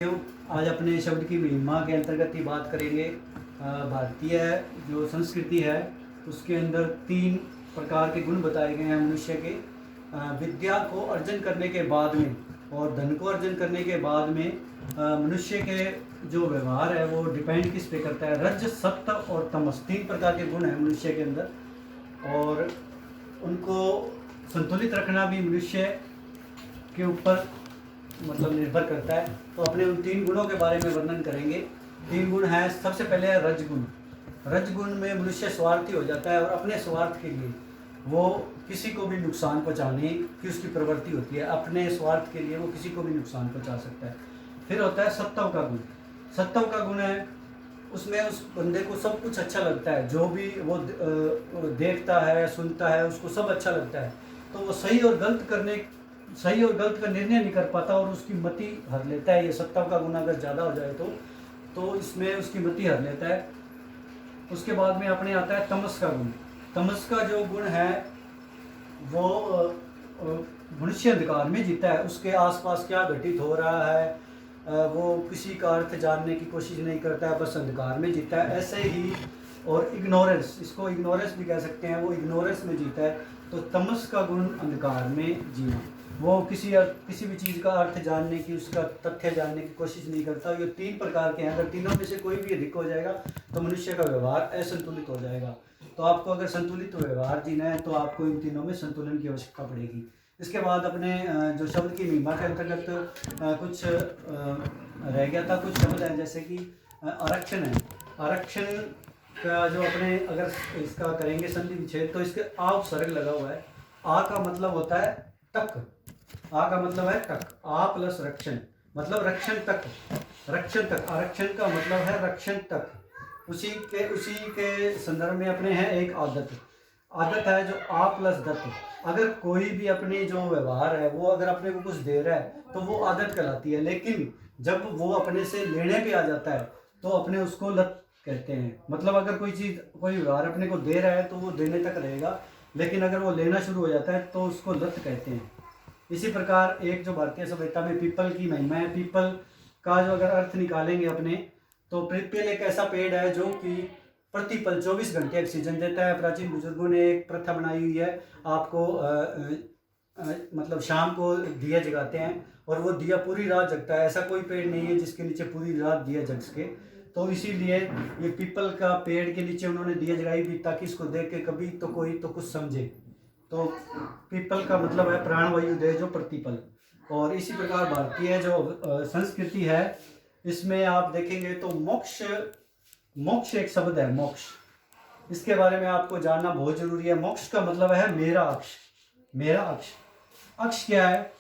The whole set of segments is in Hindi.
आज अपने शब्द की महिमा के अंतर्गत ही बात करेंगे। भारतीय जो संस्कृति है उसके अंदर 3 प्रकार के गुण बताए गए हैं मनुष्य के। विद्या को अर्जन करने के बाद में और धन को अर्जन करने के बाद में मनुष्य के जो व्यवहार है वो डिपेंड किस पे करता है। रज, सत्व और तमस 3 प्रकार के गुण हैं मनुष्य के अंदर, और उनको संतुलित रखना भी मनुष्य के ऊपर मतलब निर्भर करता है। तो अपने उन 3 गुणों के बारे में वर्णन करेंगे। 3 गुण हैं। सबसे पहले है रजगुण। रजगुण में मनुष्य स्वार्थी हो जाता है और अपने स्वार्थ के लिए वो किसी को भी नुकसान पहुंचाने की उसकी प्रवृत्ति होती है। अपने स्वार्थ के लिए वो किसी को भी नुकसान पहुंचा सकता है। फिर होता है सत्व का गुण। सत्व का गुण है उसमें उस बंदे को सब कुछ अच्छा लगता है, जो भी वो देखता है सुनता है उसको सब अच्छा लगता है। तो वो सही और गलत का निर्णय नहीं कर पाता और उसकी मति हर लेता है। ये सत्व का गुण अगर ज़्यादा हो जाए तो इसमें उसकी मति हर लेता है। उसके बाद में अपने आता है तमस का गुण। तमस का जो गुण है वो मनुष्य अंधकार में जीता है। उसके आसपास क्या घटित हो रहा है वो किसी का अर्थ जानने की कोशिश नहीं करता है, बस अंधकार में जीता है। ऐसे ही और इग्नोरेंस, इसको इग्नोरेंस भी कह सकते हैं, वो इग्नोरेंस में जीता है। तो तमस का गुण अंधकार में जीना, वो किसी भी चीज़ का अर्थ जानने की, उसका तथ्य जानने की कोशिश नहीं करता। ये 3 प्रकार के हैं। अगर तीनों में से कोई भी अधिक हो जाएगा तो मनुष्य का व्यवहार असंतुलित हो जाएगा। तो आपको अगर संतुलित व्यवहार जीना है तो आपको इन तीनों में संतुलन की आवश्यकता पड़ेगी। इसके बाद अपने जो शब्द की महिमा के अंतर्गत कुछ रह गया था, कुछ शब्द हैं जैसे कि आरक्षण है। आरक्षण का जो अपने अगर इसका करेंगे संधि विच्छेद तो इसके आ उपसर्ग लगा हुआ है। आ का मतलब होता है तक। आ का मतलब है तक। आ प्लस रक्षण मतलब रक्षण तक। रक्षण तक, आरक्षण का मतलब है रक्षण तक। उसी के संदर्भ में अपने हैं एक आदत। आदत है जो आ प्लस दत्त। अगर कोई भी अपनी जो व्यवहार है वो अगर अपने को कुछ दे रहा है तो वो आदत कहलाती है, लेकिन जब वो अपने से लेने पे आ जाता है तो अपने उसको लत कहते हैं। मतलब अगर कोई चीज़, कोई व्यवहार अपने को दे रहा है तो वो देने तक रहेगा, लेकिन अगर वो लेना शुरू हो जाता है तो उसको लत कहते हैं। इसी प्रकार एक जो भारतीय सभ्यता में पीपल की महिमा है, पीपल का जो अगर अर्थ निकालेंगे अपने तो पीपल एक ऐसा पेड़ है जो कि प्रतिपल 24 घंटे ऑक्सीजन देता है। प्राचीन बुजुर्गों ने एक प्रथा बनाई हुई है, आपको मतलब शाम को दिया जगाते हैं और वो दिया पूरी रात जगता है। ऐसा कोई पेड़ नहीं है जिसके नीचे पूरी रात दिया जग सके। तो इसीलिए ये पीपल का पेड़ के नीचे उन्होंने दिया जगाई भी ताकि इसको देख के कभी तो कोई तो कुछ समझे। तो पीपल का मतलब है प्राणवायु दे जो प्रतिपल। और इसी प्रकार भारतीय जो संस्कृति है इसमें आप देखेंगे तो मोक्ष एक शब्द है, मोक्ष। इसके बारे में आपको जानना बहुत जरूरी है। मोक्ष का मतलब है मेरा अक्ष। मेरा अक्ष, अक्ष क्या है?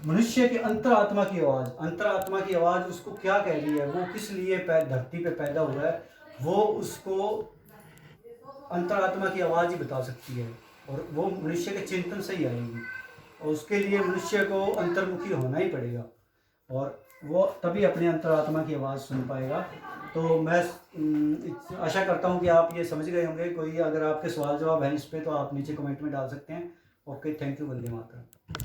मनुष्य की अंतरात्मा की आवाज। अंतरात्मा की आवाज उसको क्या कह रही है, वो किस लिए धरती पे पैदा हुआ है, वो उसको अंतरात्मा की आवाज ही बता सकती है। और वो मनुष्य के चिंतन से ही आएगी और उसके लिए मनुष्य को अंतर्मुखी होना ही पड़ेगा और वो तभी अपने अंतरात्मा की आवाज़ सुन पाएगा। तो मैं आशा करता हूँ कि आप ये समझ गए होंगे। कोई अगर आपके सवाल जवाब हैं इस पर तो आप नीचे कमेंट में डाल सकते हैं। Okay, thank you, Vande Mataram.